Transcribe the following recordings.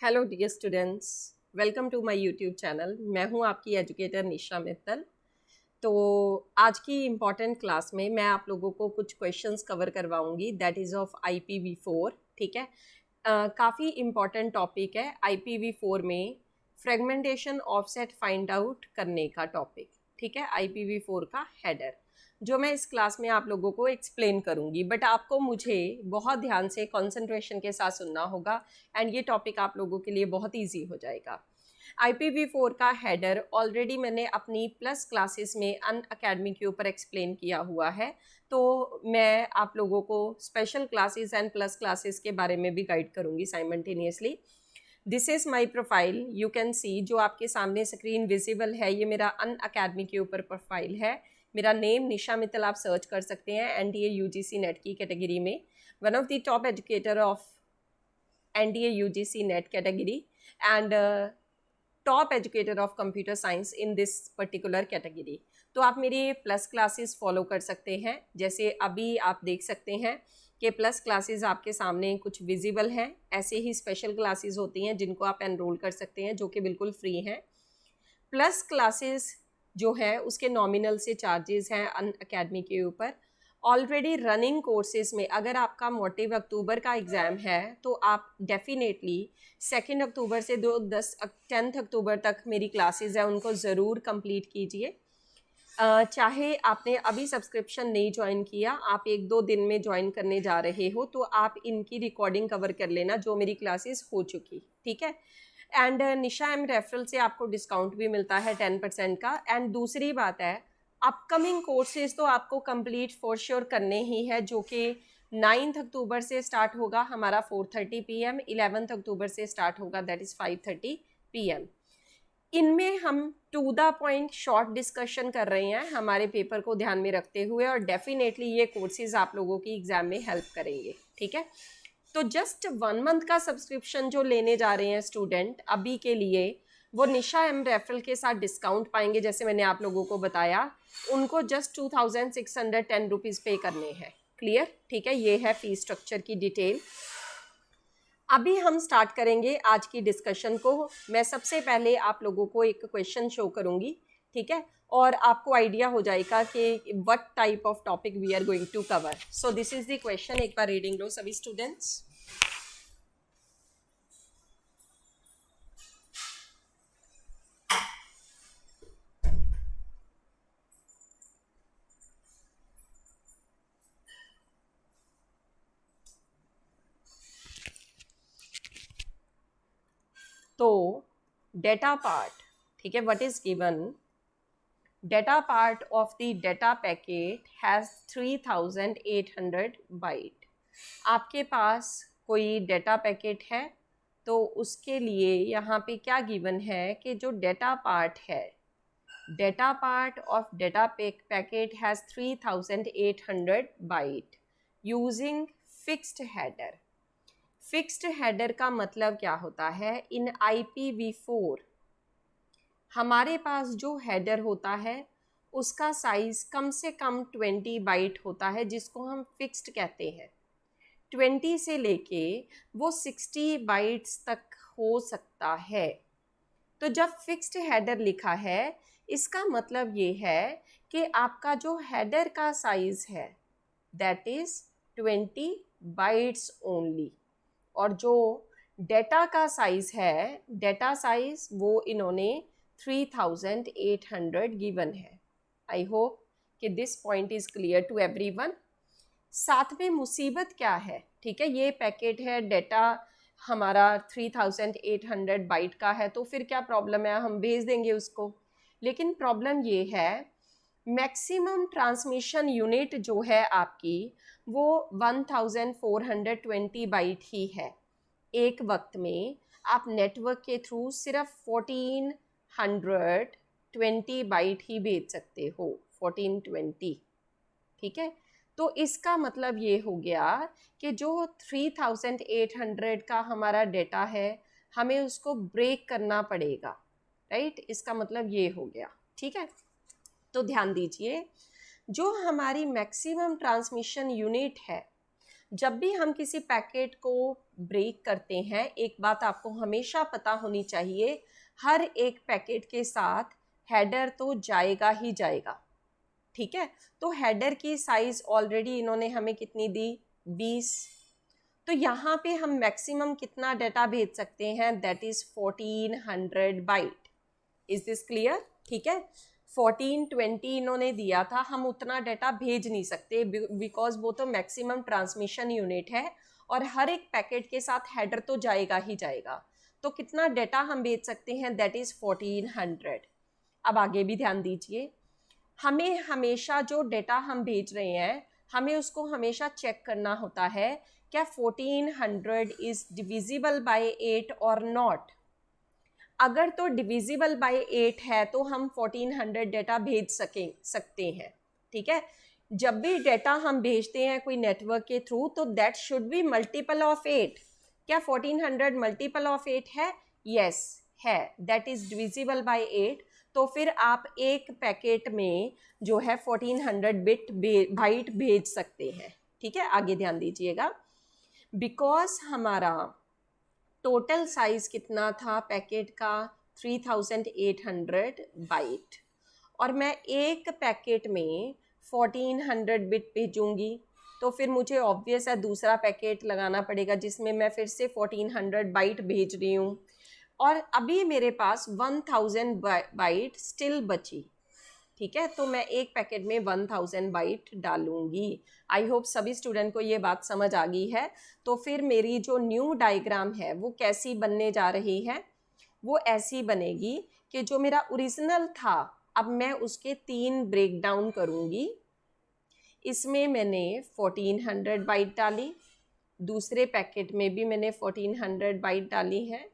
Hello dear students, welcome to my YouTube channel. मैं हूं आपकी एजुकेटर निशा मित्तल। तो आज की इम्पॉर्टेंट क्लास में मैं आप लोगों को कुछ क्वेश्चंस कवर करवाऊंगी, दैट इज़ ऑफ IPv4। ठीक है, काफ़ी इम्पॉर्टेंट टॉपिक है IPv4 में फ्रेगमेंटेशन ऑफसेट फाइंड आउट करने का टॉपिक। ठीक है, IPv4 का हेडर जो मैं इस क्लास में आप लोगों को एक्सप्लेन करूंगी, बट आपको मुझे बहुत ध्यान से कंसंट्रेशन के साथ सुनना होगा एंड ये टॉपिक आप लोगों के लिए बहुत इजी हो जाएगा। IPv4 का हेडर ऑलरेडी मैंने अपनी प्लस क्लासेस में अनअकैडमी के ऊपर एक्सप्लेन किया हुआ है, तो मैं आप लोगों को special classes and plus classes के बारे में भी गाइड करूंगी simultaneously. This is my profile, you can see, जो आपके सामने स्क्रीन विजिबल है, ये मेरा अनअकैडमी के ऊपर प्रोफाइल है। मेरा नेम निशा मित्तल आप सर्च कर सकते हैं NDA UGC नेट की कैटेगरी में, one of the top educator of NDA UGC net category and top educator of computer science in this particular category. तो आप मेरी प्लस क्लासेस फॉलो कर सकते हैं। जैसे अभी आप देख सकते हैं कि प्लस क्लासेस आपके सामने कुछ विजिबल हैं, ऐसे ही स्पेशल क्लासेस होती हैं जिनको आप एनरोल कर सकते हैं, जो कि बिल्कुल फ्री हैं। प्लस क्लासेस जो है उसके नॉमिनल से चार्जेस हैं अनअकैडमी के ऊपर। ऑलरेडी रनिंग कोर्सेज में अगर आपका मोटिव अक्टूबर का एग्ज़ाम है तो आप डेफिनेटली 2 अक्टूबर से 10 अक्टूबर तक मेरी क्लासेस हैं उनको ज़रूर कंप्लीट कीजिए। चाहे आपने अभी सब्सक्रिप्शन नहीं ज्वाइन किया, आप 1-2 दिन में ज्वाइन करने जा रहे हो, तो आप इनकी रिकॉर्डिंग कवर कर लेना जो मेरी क्लासेस हो चुकी। ठीक है, एंड निशा एम रेफरल से आपको डिस्काउंट भी मिलता है 10% का। एंड दूसरी बात है, अपकमिंग कोर्सेज तो आपको कंप्लीट फॉर श्योर करने ही है, जो कि 9 अक्टूबर से स्टार्ट होगा हमारा 4:30 PM, 11 अक्टूबर से स्टार्ट होगा दैट इज़ 5:30 PM। इनमें हम to the point short discussion कर रहे हैं हमारे पेपर को ध्यान में रखते हुए, और डेफिनेटली ये कोर्सेज आप लोगों की एग्जाम में हेल्प करेंगे। ठीक है, तो जस्ट 1 मंथ का सब्सक्रिप्शन जो लेने जा रहे हैं स्टूडेंट अभी के लिए, वो निशा एम रेफरल के साथ डिस्काउंट पाएंगे। जैसे मैंने आप लोगों को बताया, उनको जस्ट 2610 रुपीज़ पे करने हैं। क्लियर? ठीक है, ये है फीस स्ट्रक्चर की डिटेल। अभी हम स्टार्ट करेंगे आज की डिस्कशन को। मैं सबसे पहले आप लोगों को एक क्वेश्चन शो करूंगी, ठीक है, और आपको आइडिया हो जाएगा कि what type of topic we are going to cover. So this is the question, एक बार रीडिंग लो सभी स्टूडेंट्स। तो डेटा पार्ट, ठीक है, what is given, data part of the data packet has 3800 byte. आपके पास कोई डेटा पैकेट है तो उसके लिए यहाँ पे क्या गिवन है कि जो डेटा पार्ट है, data part of data packet has 3800 byte using fixed header. Fixed header का मतलब क्या होता है? इन IPv4 हमारे पास जो हेडर होता है उसका साइज कम से कम 20 बाइट होता है, जिसको हम फिक्स्ड कहते हैं। 20 से लेके वो 60 बाइट्स तक हो सकता है। तो जब फिक्स्ड हेडर लिखा है, इसका मतलब ये है कि आपका जो हेडर का साइज है दैट इज 20 बाइट्स ओनली, और जो डेटा का साइज है, डेटा साइज वो इन्होंने 3800 गिवन है। आई होप कि this point is clear to everyone. साथ में मुसीबत क्या है? ठीक है, ये पैकेट है, डेटा हमारा 3800 बाइट का है, तो फिर क्या प्रॉब्लम है, हम भेज देंगे उसको। लेकिन प्रॉब्लम ये है, मैक्सिमम ट्रांसमिशन यूनिट जो है आपकी वो 1420 बाइट ही है। एक वक्त में आप नेटवर्क के थ्रू सिर्फ 1420 बाइट ही भेज सकते हो, 1420। ठीक है, तो इसका मतलब ये हो गया कि जो 3800 का हमारा डेटा है, हमें उसको ब्रेक करना पड़ेगा, राइट? इसका मतलब ये हो गया। ठीक है, तो ध्यान दीजिए, जो हमारी मैक्सिमम ट्रांसमिशन यूनिट है जब भी हम किसी पैकेट को ब्रेक करते हैं, एक बात आपको हमेशा पता होनी चाहिए, हर एक पैकेट के साथ हेडर तो जाएगा ही जाएगा, ठीक है। तो हेडर की साइज ऑलरेडी इन्होंने हमें कितनी दी, 20। तो यहाँ पे हम मैक्सिमम कितना डाटा भेज सकते हैं, that is 1400 byte. Is this clear? ठीक है, 1420 इन्होंने दिया था, हम उतना डाटा भेज नहीं सकते बिकॉज वो तो मैक्सिमम ट्रांसमिशन यूनिट है और हर एक पैकेट के साथ हेडर तो जाएगा ही जाएगा। तो कितना डाटा हम भेज सकते हैं, दैट इज 1400। अब आगे भी ध्यान दीजिए, हमें हमेशा जो डेटा हम भेज रहे हैं, हमें उसको हमेशा चेक करना होता है क्या 1400 इज डिविजिबल बाय 8 और नॉट। अगर तो डिविजिबल बाय 8 है तो हम 1400 डेटा भेज सकते हैं, ठीक है। जब भी डेटा हम भेजते हैं कोई नेटवर्क के थ्रू, तो that should be multiple of 8। क्या 1400 मल्टीपल ऑफ 8 है? यस है, दैट इज डिविजिबल बाय 8। तो फिर आप एक पैकेट में जो है 1400 बाइट भेज सकते हैं, ठीक है। आगे ध्यान दीजिएगा, बिकॉज हमारा टोटल साइज कितना था पैकेट का, 3800 बाइट, और मैं एक पैकेट में 1400 बिट भेजूंगी, तो फिर मुझे ऑब्वियस है दूसरा पैकेट लगाना पड़ेगा जिसमें मैं फिर से 1400 बाइट भेज रही हूँ, और अभी मेरे पास 1000 बाइट स्टिल बची, ठीक है। तो मैं एक पैकेट में 1000 बाइट डालूंगी। आई होप सभी स्टूडेंट को ये बात समझ आ गई है। तो फिर मेरी जो न्यू डायग्राम है वो कैसी बनने जा रही है, वो ऐसी बनेगी कि जो मेरा ओरिजिनल था, अब मैं उसके 3 ब्रेक डाउन करूंगी। इसमें मैंने 1400 बाइट डाली, दूसरे पैकेट में भी मैंने 1400 बाइट डाली है,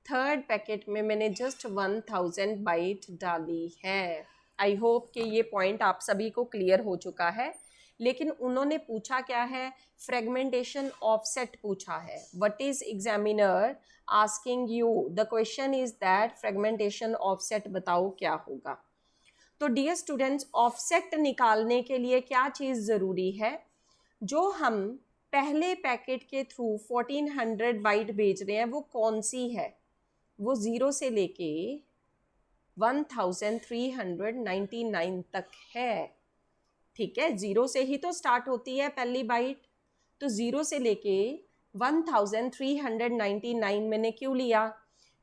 थर्ड पैकेट में मैंने जस्ट 1000 बाइट डाली है। आई होप कि ये पॉइंट आप सभी को क्लियर हो चुका है। लेकिन उन्होंने पूछा क्या है, फ्रेगमेंटेशन ऑफसेट पूछा है। What is examiner asking you, the question is that fragmentation offset बताओ क्या होगा। तो डियर स्टूडेंट्स, ऑफसेट निकालने के लिए क्या चीज़ ज़रूरी है, जो हम पहले पैकेट के थ्रू 1400 बाइट भेज रहे हैं वो कौन सी है, वो 0 से लेके 1399 तक है, ठीक है। 0 से ही तो स्टार्ट होती है पहली बाइट, तो 0 से लेके 1399 मैंने क्यों लिया,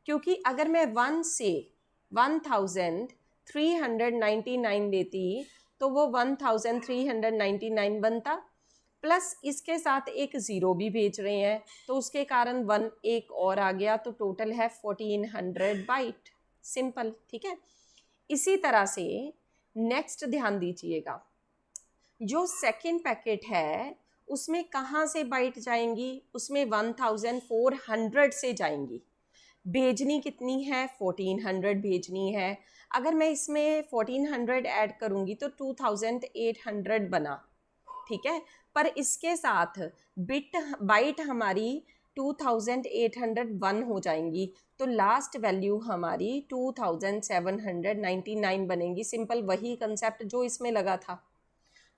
क्योंकि अगर मैं 1 से 1399 लेती तो वो 1399 बनता, प्लस इसके साथ एक 0 भी भेज रहे हैं तो उसके कारण 1 एक और आ गया, तो टोटल है 1400 बाइट। सिंपल, ठीक है। इसी तरह से नेक्स्ट ध्यान दीजिएगा, जो सेकंड पैकेट है उसमें कहाँ से बाइट जाएंगी, उसमें 1400 से जाएंगी। भेजनी कितनी है, 1400 भेजनी है। अगर मैं इसमें 1400 ऐड करूँगी तो 2800 बना, ठीक है। पर इसके साथ बाइट हमारी 2801 हो जाएंगी, तो लास्ट वैल्यू हमारी 2799 बनेगी। सिंपल वही कंसेप्ट जो इसमें लगा था,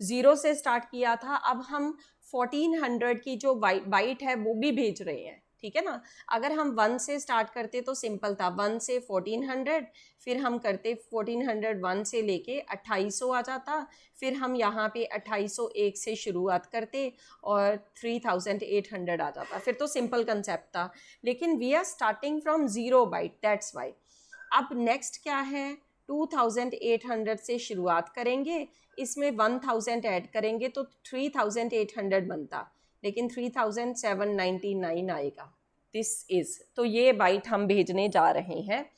0 से स्टार्ट किया था, अब हम 1400 की जो बाइट है वो भी भेज रहे हैं, ठीक है ना। अगर हम 1 से स्टार्ट करते तो सिंपल था, 1 से 1400, फिर हम करते 1400 1 से लेके 2800 आ जाता, फिर हम यहाँ पे 2801 से शुरुआत करते और 3800 आ जाता, फिर तो सिंपल कंसेप्ट था। लेकिन we are starting from 0 byte, that's why. अब नेक्स्ट क्या है, 2800 से शुरुआत करेंगे, इसमें 1000 ऐड करेंगे तो 3800 बनता, लेकिन 3799 आएगा। दिस इज, तो ये बाइट हम भेजने जा रहे हैं।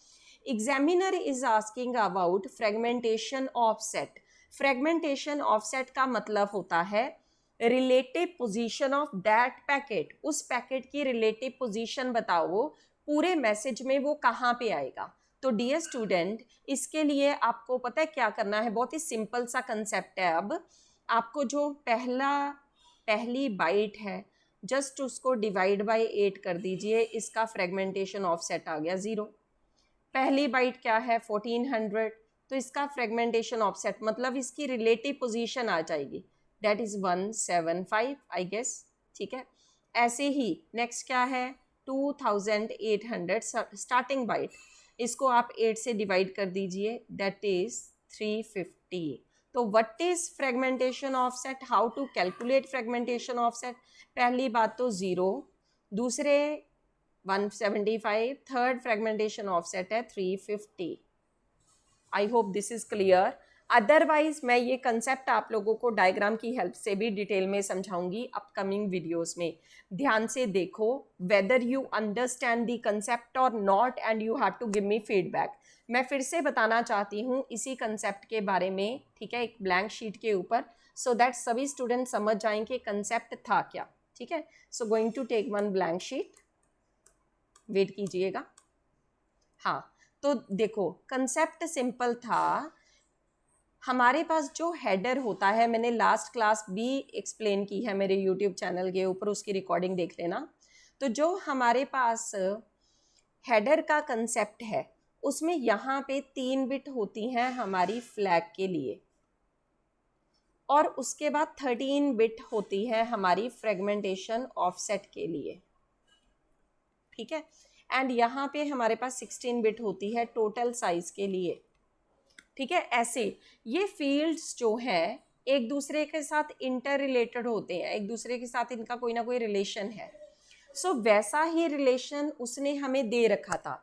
Examiner is asking about fragmentation offset. Fragmentation offset का मतलब होता है relative position of that packet, उस पैकेट की रिलेटिव पोजीशन बताओ पूरे मैसेज में वो कहाँ पे आएगा। तो डियर स्टूडेंट, इसके लिए आपको पता है क्या करना है, बहुत ही सिंपल सा कंसेप्ट है। अब आपको जो पहली बाइट है जस्ट उसको डिवाइड बाय 8 कर दीजिए, इसका फ्रेगमेंटेशन ऑफसेट आ गया 0। पहली बाइट क्या है 1400, तो इसका फ्रेगमेंटेशन ऑफसेट मतलब इसकी रिलेटिव पोजीशन आ जाएगी, दैट इज 175 आई गेस, ठीक है। ऐसे ही नेक्स्ट क्या है 2800 स्टार्टिंग बाइट, इसको आप 8 से डिवाइड कर दीजिए, दैट इज 350। तो what is fragmentation offset, how to calculate fragmentation offset? पहली बात तो 0, दूसरे 175, थर्ड फ्रेगमेंटेशन ऑफसेट है 350। I hope this is clear. Otherwise मैं ये कंसेप्ट आप लोगों को डायग्राम की हेल्प से भी डिटेल में समझाऊंगी अपकमिंग वीडियोस में। ध्यान से देखो, whether you understand the concept और not, and you have to give me feedback. मैं फिर से बताना चाहती हूँ इसी कंसेप्ट के बारे में, ठीक है, एक ब्लैंक शीट के ऊपर, सो दैट सभी स्टूडेंट समझ जाएंगे कंसेप्ट था क्या, ठीक है। So going to take one blank sheet, wait कीजिएगा। हाँ, तो देखो कंसेप्ट सिंपल था। हमारे पास जो हेडर होता है, मैंने लास्ट क्लास भी एक्सप्लेन की है मेरे यूट्यूब चैनल के ऊपर, उसकी रिकॉर्डिंग देख लेना। तो जो हमारे पास हेडर का कंसेप्ट है उसमें यहाँ पे 3 बिट होती हैं हमारी फ्लैग के लिए, और उसके बाद 13 बिट होती है हमारी फ्रेगमेंटेशन ऑफसेट के लिए, ठीक है। एंड यहाँ पे हमारे पास 16 बिट होती है टोटल साइज के लिए, ठीक है। ऐसे ये फील्ड्स जो हैं एक दूसरे के साथ इंटर रिलेटेड होते हैं, एक दूसरे के साथ इनका कोई ना कोई रिलेशन है। सो वैसा ही रिलेशन उसने हमें दे रखा था।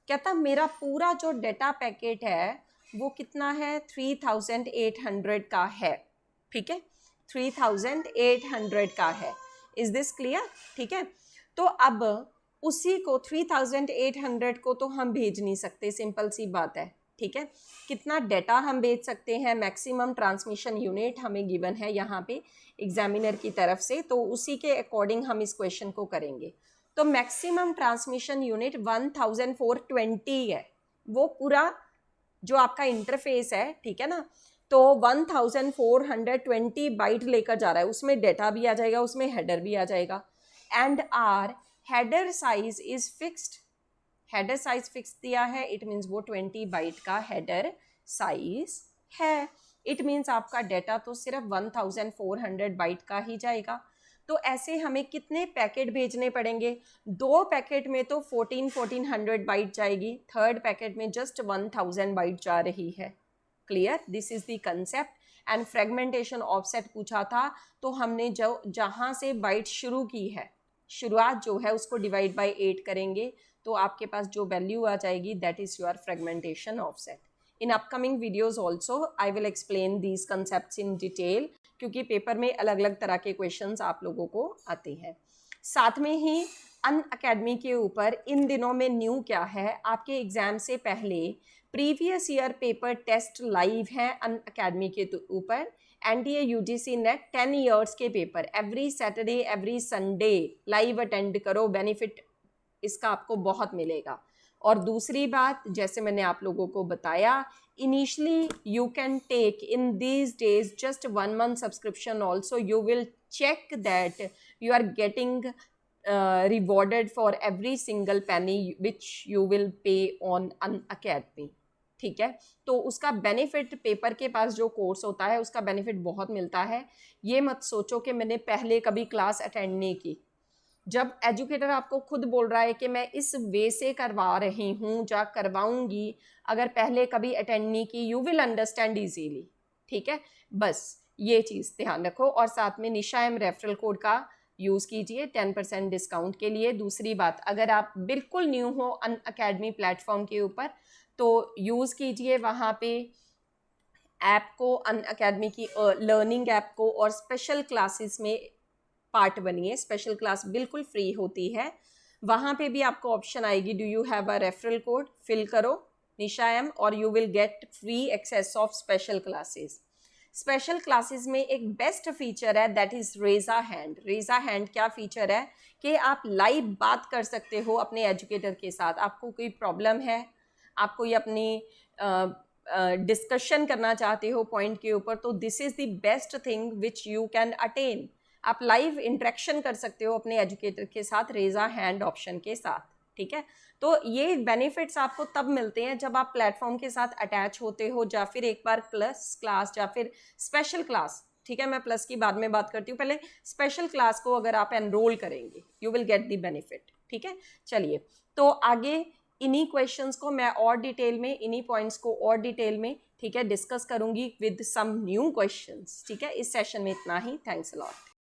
कहता मेरा पूरा जो डेटा पैकेट है वो कितना है 3800 का है, ठीक है, 3800 का है। Is this clear? ठीक है। तो अब उसी को 3800 को तो हम भेज नहीं सकते, सिंपल सी बात है, ठीक है। कितना डेटा हम भेज सकते हैं, मैक्सिमम ट्रांसमिशन यूनिट हमें गिवन है यहाँ पे एग्जामिनर की तरफ से, तो उसी के अकॉर्डिंग हम इस क्वेश्चन को करेंगे। तो मैक्सिमम ट्रांसमिशन यूनिट 1420 है, वो पूरा जो आपका इंटरफेस है, ठीक है ना। तो 1420 बाइट लेकर जा रहा है, उसमें डेटा भी आ जाएगा, उसमें हेडर भी आ जाएगा। And our header size is fixed, header size fix दिया है, इट मीन्स वो 20 बाइट का हेडर साइज है। इट मीन्स आपका डेटा तो सिर्फ 1400 बाइट का ही जाएगा। तो ऐसे हमें कितने पैकेट भेजने पड़ेंगे? 2 पैकेट में तो 1400 बाइट जाएगी, थर्ड पैकेट में जस्ट 1000 बाइट जा रही है। Clear? This is the concept. And fragmentation offset पूछा था, तो हमने जो जहाँ से बाइट शुरू की है, शुरुआत जो है उसको डिवाइड बाय 8 करेंगे, तो आपके पास जो वैल्यू आ जाएगी that is your fragmentation offset. In upcoming videos also I will explain these concepts in detail, क्योंकि पेपर में अलग अलग तरह के क्वेश्चंस आप लोगों को आते हैं। साथ में ही अनअकैडमी के ऊपर इन दिनों में न्यू क्या है, आपके एग्जाम से पहले previous year paper test live हैं अनअकैडमी के ऊपर। एनडीए यूजीसी नेट 10 ईयर्स के paper every Saturday every Sunday live attend करो, बेनिफिट इसका आपको बहुत मिलेगा। और दूसरी बात, जैसे मैंने आप लोगों को बताया, initially you can take in these days just 1 month subscription also, you will check that you are getting rewarded for every single penny which you will pay on Unacademy, ठीक है। तो उसका बेनिफिट, पेपर के पास जो course होता है उसका benefit बहुत मिलता है। ये मत सोचो कि मैंने पहले कभी क्लास अटेंड नहीं की। जब एजुकेटर आपको खुद बोल रहा है कि मैं इस वे से करवा रही हूँ या करवाऊंगी, अगर पहले कभी अटेंड नहीं की, यू विल अंडरस्टैंड ईजीली, ठीक है। बस ये चीज़ ध्यान रखो। और साथ में निशा एम रेफरल कोड का यूज़ कीजिए 10% डिस्काउंट के लिए। दूसरी बात, अगर आप बिल्कुल न्यू हो अनअकैडमी प्लेटफॉर्म के ऊपर, तो यूज़ कीजिए वहाँ पे ऐप को, अनअकैडमी की लर्निंग ऐप को, और स्पेशल क्लासेस में पार्ट बनिए। स्पेशल क्लास बिल्कुल फ्री होती है, वहाँ पे भी आपको ऑप्शन आएगी do you have a referral code, fill करो निशा एम, और you will get free access of special classes. Special classes में एक बेस्ट फीचर है that is raise hand. Raise hand क्या फीचर है कि आप लाइव बात कर सकते हो अपने एजुकेटर के साथ। आपको कोई प्रॉब्लम है, आप कोई अपनी डिस्कशन करना चाहते हो पॉइंट के ऊपर, तो this is the best thing which you can attain. आप लाइव इंटरेक्शन कर सकते हो अपने एजुकेटर के साथ रेज़ा हैंड ऑप्शन के साथ, ठीक है। तो ये बेनिफिट्स आपको तब मिलते हैं जब आप प्लेटफॉर्म के साथ अटैच होते हो, या फिर एक बार प्लस क्लास या फिर स्पेशल क्लास ठीक है, मैं प्लस की बाद में बात करती हूँ, पहले स्पेशल क्लास को अगर आप एनरोल करेंगे you will get the benefit. ठीक है, चलिए तो आगे इन्हीं क्वेश्चंस को मैं और डिटेल में, इन्हीं पॉइंट्स को और डिटेल में, ठीक है, डिस्कस करूंगी विद सम न्यू क्वेश्चंस। ठीक है, इस सेशन में इतना ही। Thanks a lot.